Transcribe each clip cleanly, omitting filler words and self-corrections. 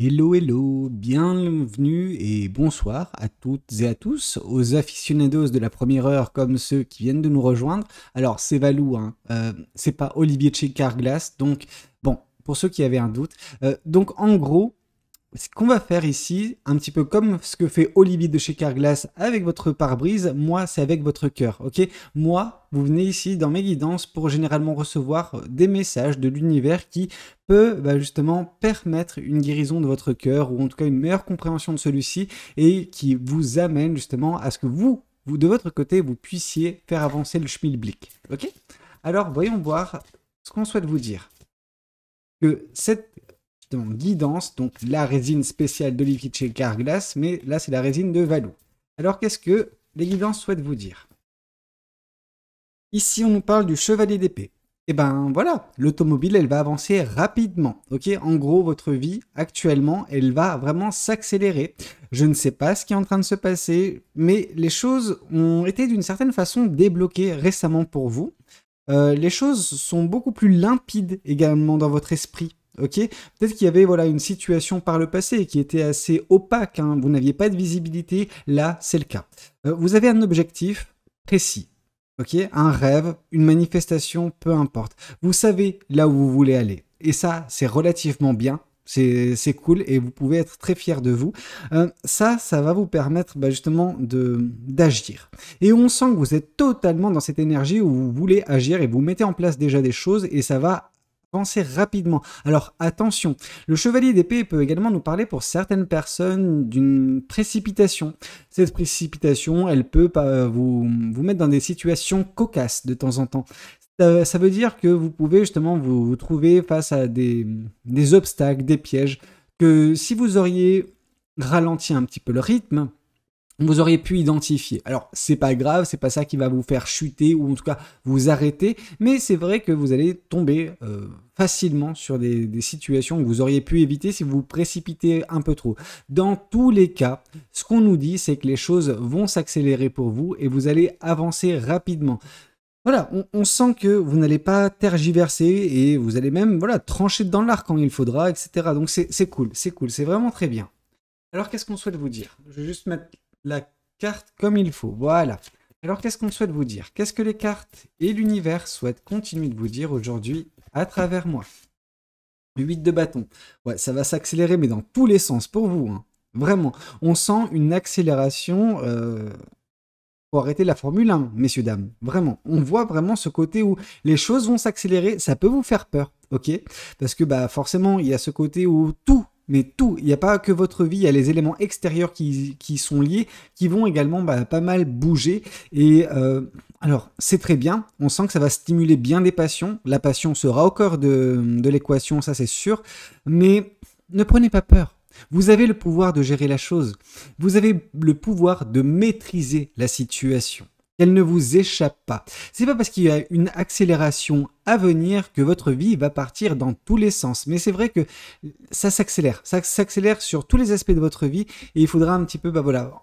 Hello, hello, bienvenue et bonsoir à toutes et à tous, aux aficionados de la première heure comme ceux qui viennent de nous rejoindre. Alors, c'est Valou, hein, c'est pas Olivier Carglass, donc bon, pour ceux qui avaient un doute. Donc, en gros, ce qu'on va faire ici, un petit peu comme ce que fait Olivier de chez Carglass avec votre pare-brise, moi c'est avec votre cœur, ok? Moi, vous venez ici dans mes guidances pour généralement recevoir des messages de l'univers qui peut justement permettre une guérison de votre cœur ou en tout cas une meilleure compréhension de celui-ci et qui vous amène justement à ce que vous de votre côté, vous puissiez faire avancer le schmilblick, ok? Alors voyons voir ce qu'on souhaite vous dire. Que cette guidance, donc la résine spéciale d'Olivier chez Carglass, mais là c'est la résine de Valou. Alors qu'est-ce que les guidances souhaitent vous dire? Ici on nous parle du chevalier d'épée. Et ben voilà, l'automobile elle va avancer rapidement, ok? En gros, votre vie actuellement, elle va vraiment s'accélérer. Je ne sais pas ce qui est en train de se passer, mais les choses ont été d'une certaine façon débloquées récemment pour vous. Les choses sont beaucoup plus limpides également dans votre esprit. Ok, peut-être qu'il y avait voilà une situation par le passé qui était assez opaque, hein, vous n'aviez pas de visibilité, là c'est le cas. Vous avez un objectif précis, ok, un rêve, une manifestation, peu importe. Vous savez là où vous voulez aller, et ça c'est relativement bien. C'est cool et vous pouvez être très fier de vous. Ça va vous permettre justement d'agir. Et on sent que vous êtes totalement dans cette énergie où vous voulez agir et vous mettez en place déjà des choses et ça va avancer rapidement. Alors attention, le chevalier d'épée peut également nous parler pour certaines personnes d'une précipitation. Cette précipitation, elle peut vous mettre dans des situations cocasses de temps en temps. Ça veut dire que vous pouvez justement vous trouver face à des obstacles, des pièges, que si vous auriez ralenti un petit peu le rythme, vous auriez pu identifier. Alors, c'est pas grave, c'est pas ça qui va vous faire chuter ou en tout cas vous arrêter, mais c'est vrai que vous allez tomber facilement sur des situations que vous auriez pu éviter si vous vous précipitez un peu trop. Dans tous les cas, ce qu'on nous dit, c'est que les choses vont s'accélérer pour vous et vous allez avancer rapidement. Voilà, on sent que vous n'allez pas tergiverser et vous allez même trancher dans l'arc quand il faudra, etc. Donc c'est cool, c'est vraiment très bien. Alors qu'est-ce qu'on souhaite vous dire? Je vais juste mettre la carte comme il faut, voilà. Alors qu'est-ce qu'on souhaite vous dire? Qu'est-ce que les cartes et l'univers souhaitent continuer de vous dire aujourd'hui à travers moi? 8 de bâton. Ouais, ça va s'accélérer, mais dans tous les sens pour vous, hein. Vraiment, on sent une accélération. Faut arrêter la Formule 1, messieurs, dames. Vraiment. On voit vraiment ce côté où les choses vont s'accélérer. Ça peut vous faire peur, ok? Parce que forcément, il y a ce côté où tout, mais tout, il n'y a pas que votre vie, il y a les éléments extérieurs qui sont liés, qui vont également pas mal bouger. Et alors, c'est très bien. On sent que ça va stimuler bien des passions. La passion sera au cœur de l'équation, ça c'est sûr. Mais ne prenez pas peur. Vous avez le pouvoir de gérer la chose. Vous avez le pouvoir de maîtriser la situation. Elle ne vous échappe pas. C'est pas parce qu'il y a une accélération à venir que votre vie va partir dans tous les sens. Mais c'est vrai que ça s'accélère. Ça s'accélère sur tous les aspects de votre vie et il faudra un petit peu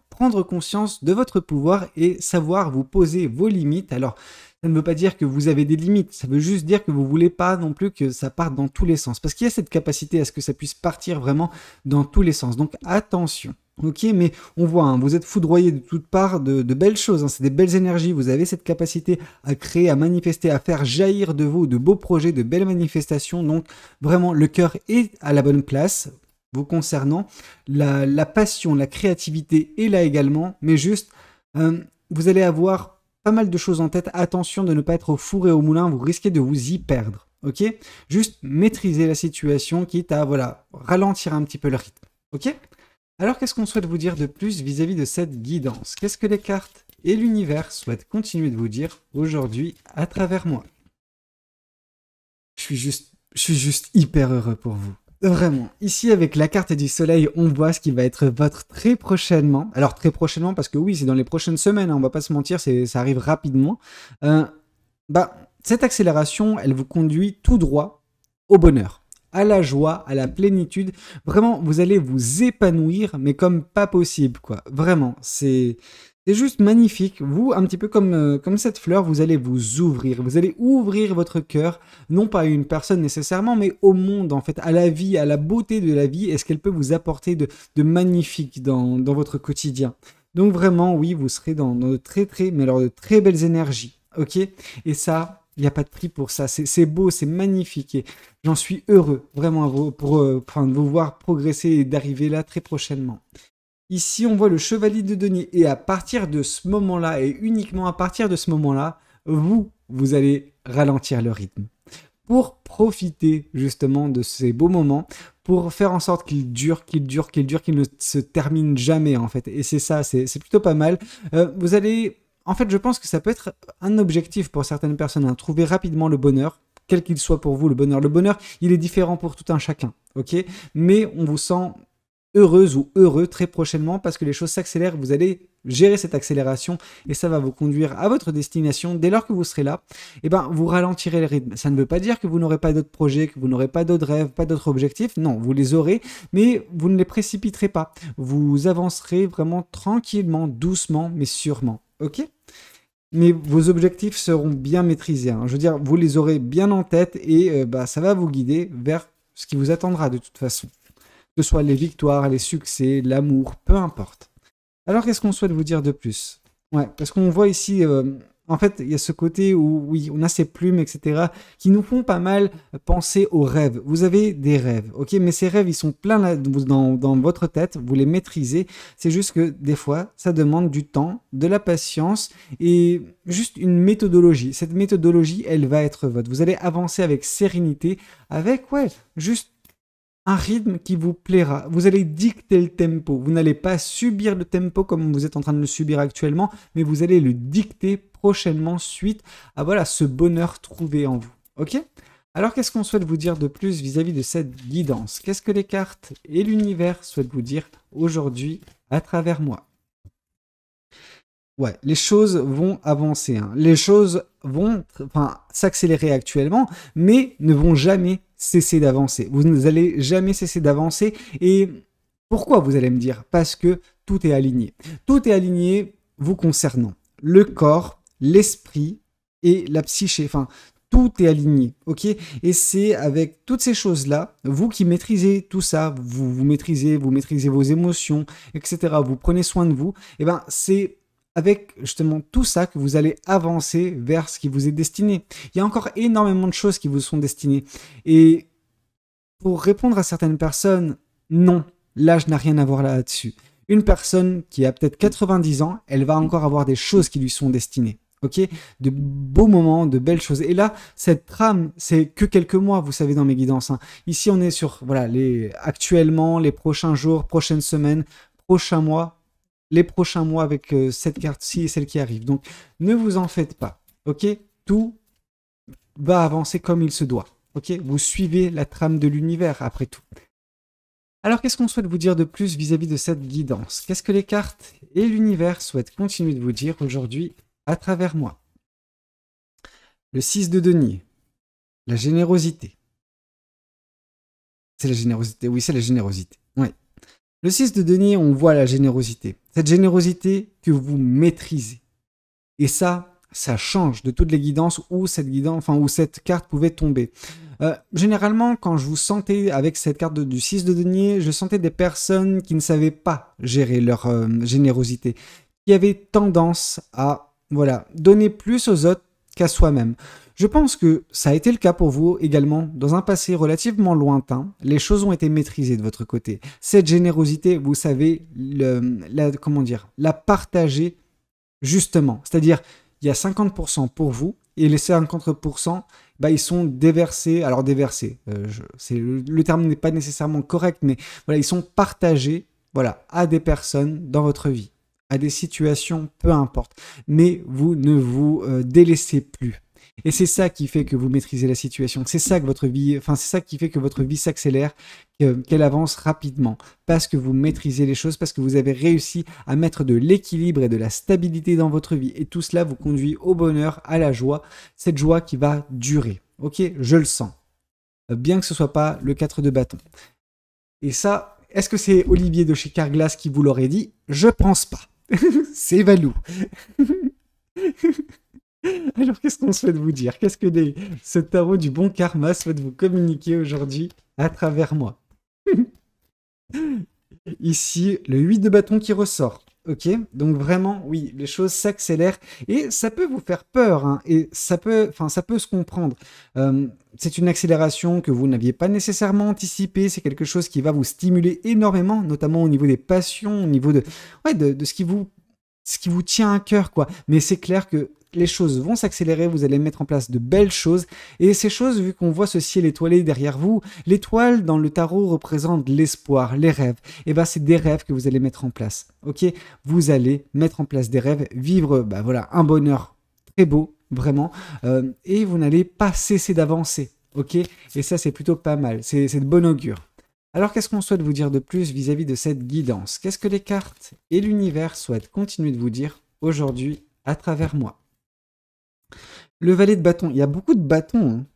prendre conscience de votre pouvoir et savoir vous poser vos limites. Alors, ça ne veut pas dire que vous avez des limites, ça veut juste dire que vous voulez pas non plus que ça parte dans tous les sens. Parce qu'il y a cette capacité à ce que ça puisse partir vraiment dans tous les sens. Donc attention. Ok, mais on voit, hein, vous êtes foudroyé de toutes parts de belles choses, hein, c'est des belles énergies, vous avez cette capacité à créer, à manifester, à faire jaillir de vous de beaux projets, de belles manifestations, donc vraiment le cœur est à la bonne place vous concernant, la passion, la créativité est là également, mais juste, vous allez avoir pas mal de choses en tête, attention de ne pas être au four et au moulin, vous risquez de vous y perdre, ok? Juste maîtriser la situation, quitte à, ralentir un petit peu le rythme, ok? Alors, qu'est-ce qu'on souhaite vous dire de plus vis-à-vis de cette guidance? Qu'est-ce que les cartes et l'univers souhaitent continuer de vous dire aujourd'hui à travers moi? Je suis juste hyper heureux pour vous. Vraiment. Ici, avec la carte du soleil, on voit ce qui va être votre très prochainement. Alors, très prochainement, parce que oui, c'est dans les prochaines semaines, hein, on va pas se mentir, ça arrive rapidement. Cette accélération, elle vous conduit tout droit au bonheur. à la joie, à la plénitude. Vraiment, vous allez vous épanouir, mais comme pas possible, quoi. Vraiment, c'est juste magnifique. Vous, un petit peu comme cette fleur, vous allez vous ouvrir. Vous allez ouvrir votre cœur, non pas à une personne nécessairement, mais au monde, en fait, à la vie, à la beauté de la vie et ce qu'elle peut vous apporter de magnifique dans votre quotidien. Donc vraiment, oui, vous serez dans de mais alors de très belles énergies, ok? Et ça, il n'y a pas de prix pour ça. C'est beau, c'est magnifique et j'en suis heureux, vraiment, de vous voir progresser et d'arriver là très prochainement. Ici, on voit le chevalier de denier. Et à partir de ce moment-là, et uniquement à partir de ce moment-là, vous allez ralentir le rythme. Pour profiter justement de ces beaux moments, pour faire en sorte qu'ils durent, qu'ils ne se terminent jamais en fait. Et c'est ça, c'est plutôt pas mal. Vous allez... En fait, je pense que ça peut être un objectif pour certaines personnes, hein, trouver rapidement le bonheur, quel qu'il soit pour vous le bonheur. Le bonheur, il est différent pour tout un chacun, ok? Mais on vous sent heureuse ou heureux très prochainement parce que les choses s'accélèrent, vous allez gérer cette accélération et ça va vous conduire à votre destination. Dès lors que vous serez là, eh ben, vous ralentirez le rythme. Ça ne veut pas dire que vous n'aurez pas d'autres projets, que vous n'aurez pas d'autres rêves, pas d'autres objectifs. Non, vous les aurez, mais vous ne les précipiterez pas. Vous avancerez vraiment tranquillement, doucement, mais sûrement. Ok ? Mais vos objectifs seront bien maîtrisés, hein. Je veux dire, vous les aurez bien en tête et ça va vous guider vers ce qui vous attendra de toute façon. Que ce soit les victoires, les succès, l'amour, peu importe. Alors, qu'est-ce qu'on souhaite vous dire de plus? Ouais, parce qu'on voit ici, en fait, il y a ce côté où, oui, on a ces plumes, etc., qui nous font pas mal penser aux rêves. Vous avez des rêves, ok? Mais ces rêves, ils sont pleins là, dans votre tête, vous les maîtrisez. C'est juste que, des fois, ça demande du temps, de la patience et juste une méthodologie. Cette méthodologie, elle va être votre. Vous allez avancer avec sérénité, avec, ouais, juste un rythme qui vous plaira. Vous allez dicter le tempo. Vous n'allez pas subir le tempo comme vous êtes en train de le subir actuellement, mais vous allez le dicter prochainement suite à voilà, ce bonheur trouvé en vous. Ok? Alors, qu'est-ce qu'on souhaite vous dire de plus vis-à-vis de cette guidance? Qu'est-ce que les cartes et l'univers souhaitent vous dire aujourd'hui à travers moi? Ouais, les choses vont avancer, hein. Les choses vont s'accélérer actuellement, mais ne vont jamais cesser d'avancer. Vous n'allez jamais cesser d'avancer. Et pourquoi, vous allez me dire? Parce que tout est aligné. Tout est aligné vous concernant. Le corps, l'esprit et la psyché. Enfin, tout est aligné, ok? Et c'est avec toutes ces choses-là, vous qui maîtrisez tout ça, vous maîtrisez vos émotions, etc. Vous prenez soin de vous, et ben c'est avec justement tout ça que vous allez avancer vers ce qui vous est destiné. Il y a encore énormément de choses qui vous sont destinées. Et pour répondre à certaines personnes, non, l'âge n'a rien à voir là-dessus. Une personne qui a peut-être 90 ans, elle va encore avoir des choses qui lui sont destinées. Ok, de beaux moments, de belles choses. Et là, cette trame, c'est que quelques mois, vous savez, dans mes guidances, hein. Ici, on est sur, voilà, actuellement, les prochains jours, prochaines semaines, prochains mois, les prochains mois avec cette carte-ci et celle qui arrive. Donc, ne vous en faites pas, ok? Tout va avancer comme il se doit, ok? Vous suivez la trame de l'univers, après tout. Alors, qu'est-ce qu'on souhaite vous dire de plus vis-à-vis de cette guidance? Qu'est-ce que les cartes et l'univers souhaitent continuer de vous dire aujourd'hui à travers moi? Le 6 de denier, la générosité. C'est la générosité, oui, c'est la générosité, oui. Le 6 de denier, on voit la générosité. Cette générosité que vous maîtrisez. Et ça change de toutes les guidances où cette carte pouvait tomber. Généralement, quand je vous sentais avec cette carte du 6 de denier, je sentais des personnes qui ne savaient pas gérer leur générosité, qui avaient tendance à donner plus aux autres qu'à soi-même. Je pense que ça a été le cas pour vous également dans un passé relativement lointain. Les choses ont été maîtrisées de votre côté. Cette générosité, vous savez, la partager justement. C'est-à-dire, il y a 50% pour vous et les 50%, ils sont déversés. Alors déversés, le terme n'est pas nécessairement correct, mais voilà, ils sont partagés à des personnes dans votre vie, à des situations, peu importe. Mais vous ne vous délaissez plus. Et c'est ça qui fait que vous maîtrisez la situation. C'est ça qui fait que votre vie s'accélère, qu'elle avance rapidement. Parce que vous maîtrisez les choses, parce que vous avez réussi à mettre de l'équilibre et de la stabilité dans votre vie. Et tout cela vous conduit au bonheur, à la joie. Cette joie qui va durer. Ok, je le sens. bien que ce soit pas le 4 de bâton. Et ça, est-ce que c'est Olivier de chez Carglass qui vous l'aurait dit? Je pense pas. C'est Valou. Alors, qu'est-ce qu'on souhaite vous dire? Qu'est-ce que ce tarot du bon karma souhaite vous communiquer aujourd'hui à travers moi? Ici, le 8 de bâton qui ressort. Ok, donc vraiment, oui, les choses s'accélèrent et ça peut vous faire peur, hein, et ça peut se comprendre. C'est une accélération que vous n'aviez pas nécessairement anticipée, c'est quelque chose qui va vous stimuler énormément, notamment au niveau des passions, au niveau de ce qui vous tient à cœur, quoi. Mais c'est clair que les choses vont s'accélérer, vous allez mettre en place de belles choses. Et ces choses, vu qu'on voit ce ciel étoilé derrière vous, l'étoile dans le tarot représente l'espoir, les rêves. Et bien, c'est des rêves que vous allez mettre en place. Ok, vous allez mettre en place des rêves, vivre voilà, un bonheur très beau, vraiment. Et vous n'allez pas cesser d'avancer. Ok, et ça, c'est plutôt pas mal. C'est de bon augure. Alors, qu'est-ce qu'on souhaite vous dire de plus vis-à-vis de cette guidance? Qu'est-ce que les cartes et l'univers souhaitent continuer de vous dire aujourd'hui à travers moi? Le valet de bâton, il y a beaucoup de bâtons.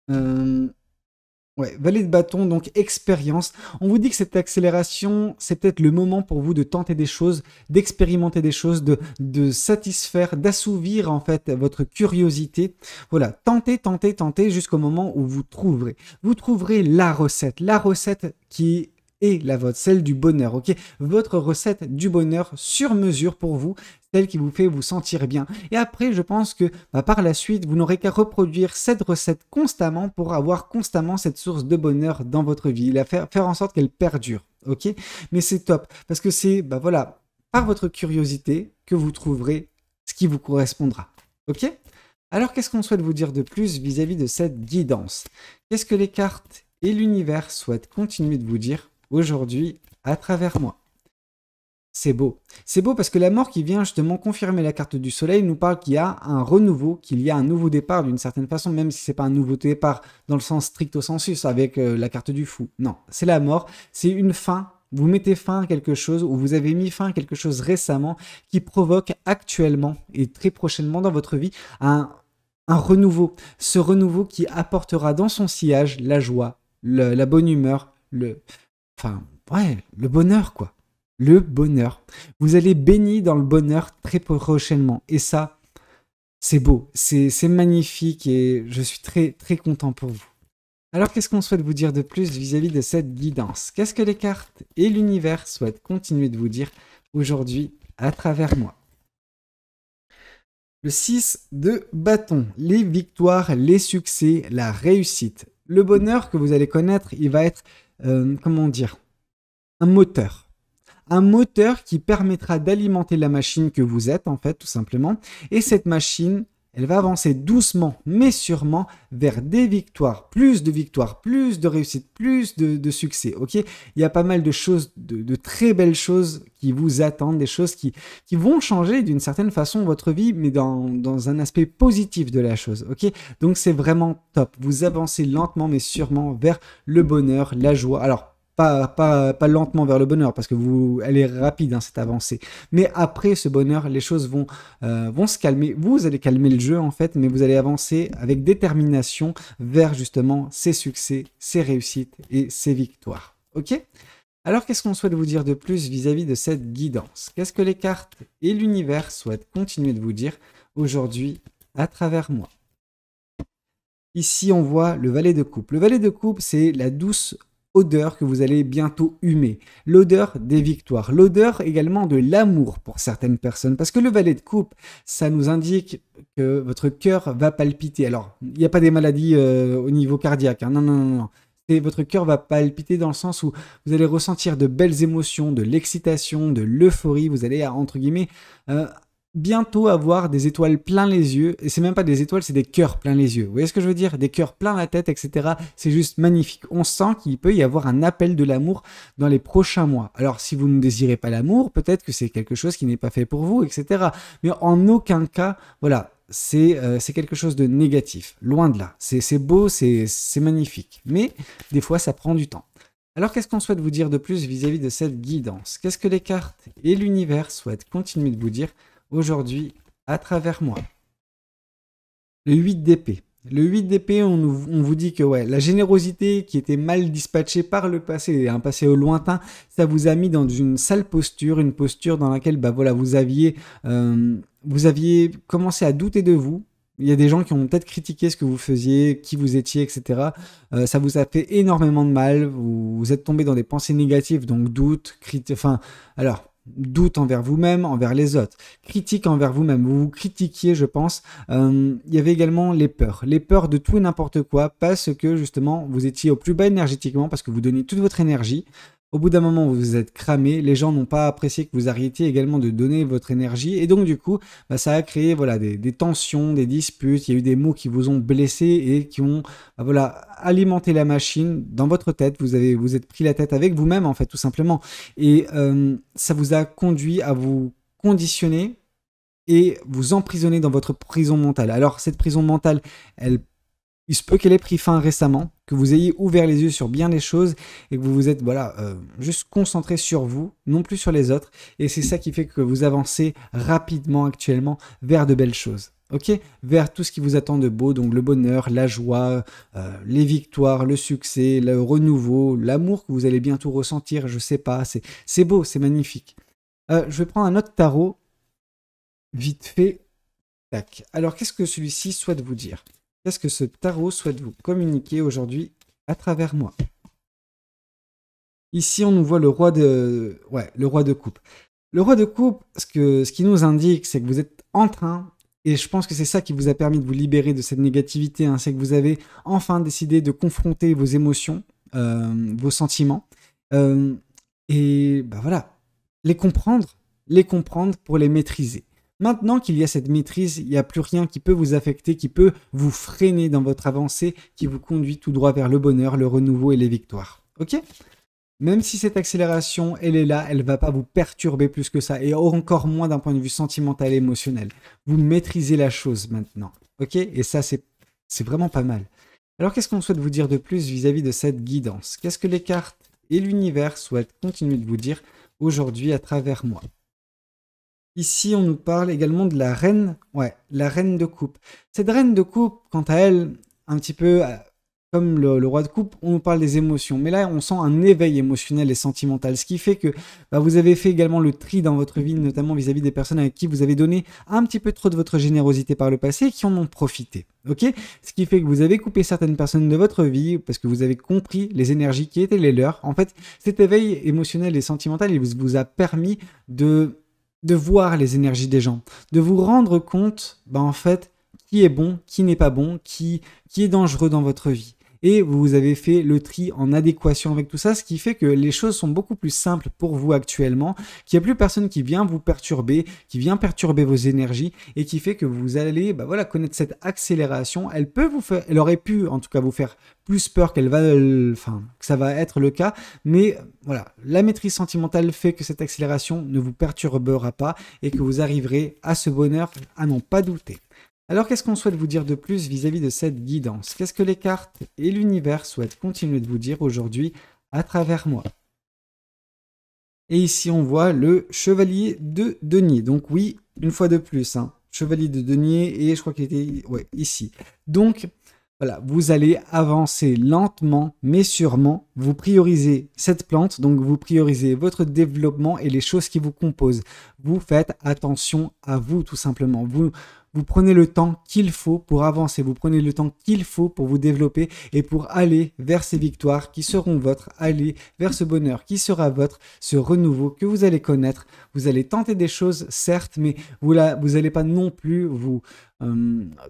Ouais, valet de bâton, donc expérience. On vous dit que cette accélération, c'est peut-être le moment pour vous de tenter des choses, d'expérimenter des choses, de satisfaire, d'assouvir en fait votre curiosité. Voilà, tentez jusqu'au moment où vous trouverez. Vous trouverez la recette qui est la vôtre, celle du bonheur, ok? Votre recette du bonheur sur mesure pour vous, celle qui vous fait vous sentir bien. Et après, je pense que par la suite, vous n'aurez qu'à reproduire cette recette constamment pour avoir constamment cette source de bonheur dans votre vie, faire en sorte qu'elle perdure, ok? Mais c'est top, parce que c'est, voilà, par votre curiosité que vous trouverez ce qui vous correspondra, ok? Alors, qu'est-ce qu'on souhaite vous dire de plus vis-à-vis de cette guidance? Qu'est-ce que les cartes et l'univers souhaitent continuer de vous dire aujourd'hui à travers moi? C'est beau. C'est beau parce que la mort qui vient justement confirmer la carte du soleil nous parle qu'il y a un renouveau, qu'il y a un nouveau départ d'une certaine façon, même si c'est pas un nouveau départ dans le sens stricto sensus avec la carte du fou. Non, c'est la mort, c'est une fin. Vous mettez fin à quelque chose ou vous avez mis fin à quelque chose récemment qui provoque actuellement et très prochainement dans votre vie un renouveau. Ce renouveau qui apportera dans son sillage la joie, la bonne humeur, le bonheur, quoi. Le bonheur. Vous allez baigner dans le bonheur très prochainement. Et ça, c'est beau, c'est magnifique et je suis très, très content pour vous. Alors, qu'est-ce qu'on souhaite vous dire de plus vis-à-vis de cette guidance? Qu'est-ce que les cartes et l'univers souhaitent continuer de vous dire aujourd'hui à travers moi? Le 6 de bâton, les victoires, les succès, la réussite. Le bonheur que vous allez connaître, il va être, comment dire, un moteur. Un moteur qui permettra d'alimenter la machine que vous êtes, en fait, tout simplement. Et cette machine, elle va avancer doucement, mais sûrement, vers des victoires, plus de réussite, plus de succès, ok? Il y a pas mal de choses, de très belles choses qui vous attendent, des choses qui vont changer d'une certaine façon votre vie, mais dans un aspect positif de la chose, ok? Donc, c'est vraiment top. Vous avancez lentement, mais sûrement vers le bonheur, la joie. Alors, pas lentement vers le bonheur, parce que elle est rapide, hein, cette avancée. Mais après ce bonheur, les choses vont se calmer. Vous allez calmer le jeu, en fait, mais vous allez avancer avec détermination vers, justement, ces succès, ces réussites et ces victoires. Ok? Alors, qu'est-ce qu'on souhaite vous dire de plus vis-à-vis de cette guidance? Qu'est-ce que les cartes et l'univers souhaitent continuer de vous dire aujourd'hui à travers moi? Ici, on voit le valet de coupe. Le valet de coupe, c'est la douce odeur que vous allez bientôt humer. L'odeur des victoires. L'odeur également de l'amour pour certaines personnes. Parce que le valet de coupe, ça nous indique que votre cœur va palpiter. Alors, il n'y a pas des maladies au niveau cardiaque, hein. Non. Et votre cœur va palpiter dans le sens où vous allez ressentir de belles émotions, de l'excitation, de l'euphorie. Vous allez, entre guillemets, bientôt avoir des étoiles plein les yeux, et c'est même pas des étoiles, c'est des cœurs plein les yeux. Vous voyez ce que je veux dire? Des cœurs plein la tête, etc. C'est juste magnifique. On sent qu'il peut y avoir un appel de l'amour dans les prochains mois. Alors, si vous ne désirez pas l'amour, peut-être que c'est quelque chose qui n'est pas fait pour vous, etc. Mais en aucun cas, voilà, c'est quelque chose de négatif. Loin de là. C'est beau, c'est magnifique. Mais des fois, ça prend du temps. Alors, qu'est-ce qu'on souhaite vous dire de plus vis-à-vis de cette guidance? Qu'est-ce que les cartes et l'univers souhaitent continuer de vous dire aujourd'hui à travers moi? Le 8 d'épée. Le 8 d'épée, on vous dit que ouais, la générosité qui était mal dispatchée par le passé, un passé au lointain, ça vous a mis dans une sale posture, une posture dans laquelle bah, voilà, vous aviez commencé à douter de vous. Il y a des gens qui ont peut-être critiqué ce que vous faisiez, qui vous étiez, etc. Ça vous a fait énormément de mal. Vous êtes tombé dans des pensées négatives, donc doute, doute envers vous-même, envers les autres, critique envers vous-même, vous vous critiquiez, je pense. Il y avait également les peurs de tout et n'importe quoi, parce que justement vous étiez au plus bas énergétiquement, parce que vous donniez toute votre énergie. Au bout d'un moment, vous vous êtes cramé, les gens n'ont pas apprécié que vous arrêtiez également de donner votre énergie, et donc du coup, bah, ça a créé voilà, des tensions, des disputes, il y a eu des mots qui vous ont blessé et qui ont bah, voilà, alimenté la machine dans votre tête, vous êtes pris la tête avec vous-même en fait, tout simplement, et ça vous a conduit à vous conditionner et vous emprisonner dans votre prison mentale. Alors cette prison mentale, il se peut qu'elle ait pris fin récemment, que vous ayez ouvert les yeux sur bien les choses et que vous vous êtes juste concentré sur vous, non plus sur les autres. Et c'est ça qui fait que vous avancez rapidement actuellement vers de belles choses. Ok, vers tout ce qui vous attend de beau, donc le bonheur, la joie, les victoires, le succès, le renouveau, l'amour que vous allez bientôt ressentir, je sais pas, c'est beau, c'est magnifique. Je vais prendre un autre tarot, vite fait. Tac. Alors qu'est-ce que celui-ci souhaite vous dire? Qu'est-ce que ce tarot souhaite vous communiquer aujourd'hui à travers moi? Ici, on nous voit le roi de coupe. Le roi de coupe, ce qui nous indique, c'est que vous êtes en train, et je pense que c'est ça qui vous a permis de vous libérer de cette négativité, hein, c'est que vous avez enfin décidé de confronter vos émotions, vos sentiments, et bah voilà, les comprendre pour les maîtriser. Maintenant qu'il y a cette maîtrise, il n'y a plus rien qui peut vous affecter, qui peut vous freiner dans votre avancée, qui vous conduit tout droit vers le bonheur, le renouveau et les victoires. Ok? Même si cette accélération, elle est là, elle ne va pas vous perturber plus que ça, et encore moins d'un point de vue sentimental et émotionnel. Vous maîtrisez la chose maintenant. Ok? Et ça, c'est vraiment pas mal. Alors, qu'est-ce qu'on souhaite vous dire de plus vis-à-vis de cette guidance? Qu'est-ce que les cartes et l'univers souhaitent continuer de vous dire aujourd'hui à travers moi? Ici, on nous parle également de la reine, la reine de coupe. Cette reine de coupe, quant à elle, un petit peu comme le roi de coupe, on nous parle des émotions. Mais là, on sent un éveil émotionnel et sentimental, ce qui fait que bah, vous avez fait également le tri dans votre vie, notamment vis-à-vis des personnes avec qui vous avez donné un petit peu trop de votre générosité par le passé et qui en ont profité. Ok? Ce qui fait que vous avez coupé certaines personnes de votre vie parce que vous avez compris les énergies qui étaient les leurs. En fait, cet éveil émotionnel et sentimental, il vous a permis de voir les énergies des gens, de vous rendre compte, bah en fait, qui est bon, qui n'est pas bon, qui est dangereux dans votre vie. Et vous avez fait le tri en adéquation avec tout ça, ce qui fait que les choses sont beaucoup plus simples pour vous actuellement, qu'il n'y a plus personne qui vient vous perturber, qui vient perturber vos énergies, et qui fait que vous allez connaître cette accélération. Elle aurait pu en tout cas vous faire plus peur que ça va être le cas, mais voilà, la maîtrise sentimentale fait que cette accélération ne vous perturbera pas et que vous arriverez à ce bonheur à n'en pas douter. Alors, qu'est-ce qu'on souhaite vous dire de plus vis-à-vis de cette guidance? Qu'est-ce que les cartes et l'univers souhaitent continuer de vous dire aujourd'hui à travers moi? Et ici, on voit le chevalier de denier. Donc oui, une fois de plus, hein, chevalier de denier, et je crois qu'il était ici. Donc, voilà, vous allez avancer lentement, mais sûrement. Vous priorisez cette plante, donc vous priorisez votre développement et les choses qui vous composent. Vous faites attention à vous, tout simplement. Vous prenez le temps qu'il faut pour avancer, vous prenez le temps qu'il faut pour vous développer et pour aller vers ces victoires qui seront vôtres, aller vers ce bonheur qui sera votre, ce renouveau que vous allez connaître. Vous allez tenter des choses, certes, mais vous n'allez pas non plus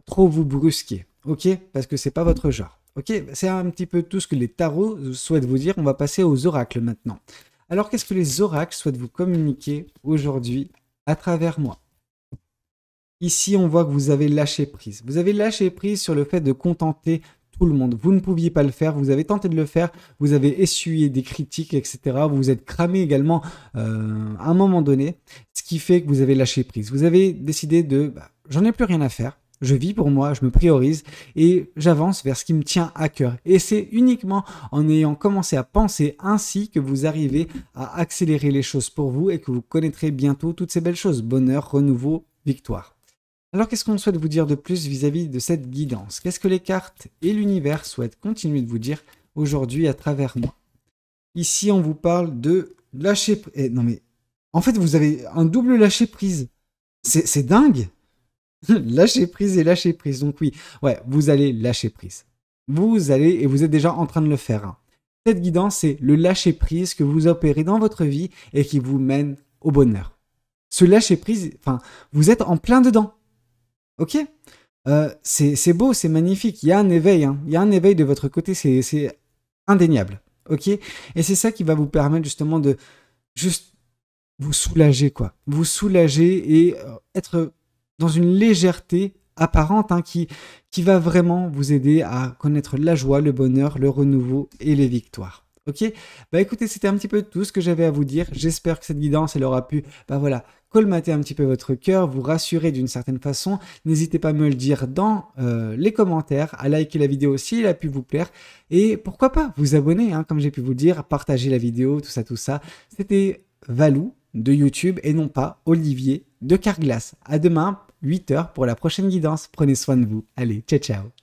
trop vous brusquer, ok? Parce que c'est pas votre genre, ok? C'est un petit peu tout ce que les tarots souhaitent vous dire. On va passer aux oracles maintenant. Alors, qu'est-ce que les oracles souhaitent vous communiquer aujourd'hui à travers moi? Ici, on voit que vous avez lâché prise. Vous avez lâché prise sur le fait de contenter tout le monde. Vous ne pouviez pas le faire, vous avez tenté de le faire, vous avez essuyé des critiques, etc. Vous vous êtes cramé également à un moment donné, ce qui fait que vous avez lâché prise. Vous avez décidé j'en ai plus rien à faire. Je vis pour moi, je me priorise et j'avance vers ce qui me tient à cœur. Et c'est uniquement en ayant commencé à penser ainsi que vous arrivez à accélérer les choses pour vous et que vous connaîtrez bientôt toutes ces belles choses. Bonheur, renouveau, victoire. Alors qu'est-ce qu'on souhaite vous dire de plus vis-à-vis de cette guidance? Qu'est-ce que les cartes et l'univers souhaitent continuer de vous dire aujourd'hui à travers moi? Ici, on vous parle de lâcher... non mais, en fait, vous avez un double lâcher prise. C'est dingue. Lâcher prise et lâcher prise. Donc oui, ouais, vous allez lâcher prise. Vous allez, et vous êtes déjà en train de le faire. Hein. Cette guidance, c'est le lâcher prise que vous opérez dans votre vie et qui vous mène au bonheur. Ce lâcher prise, enfin, vous êtes en plein dedans. Ok? C'est beau, c'est magnifique. Il y a un éveil. Hein. Il y a un éveil de votre côté, c'est indéniable. Ok? Et c'est ça qui va vous permettre justement de juste vous soulager, quoi. Vous soulager et être dans une légèreté apparente hein, qui va vraiment vous aider à connaître la joie, le bonheur, le renouveau et les victoires. Ok? Bah écoutez, c'était un petit peu tout ce que j'avais à vous dire. J'espère que cette guidance, elle aura pu, bah voilà, colmater un petit peu votre cœur, vous rassurer d'une certaine façon. N'hésitez pas à me le dire dans les commentaires, à liker la vidéo si elle a pu vous plaire. Et pourquoi pas vous abonner, hein, comme j'ai pu vous le dire, partager la vidéo, tout ça, tout ça. C'était Valou de YouTube et non pas Olivier de Carglass. À demain, 8 h pour la prochaine guidance. Prenez soin de vous. Allez, ciao, ciao.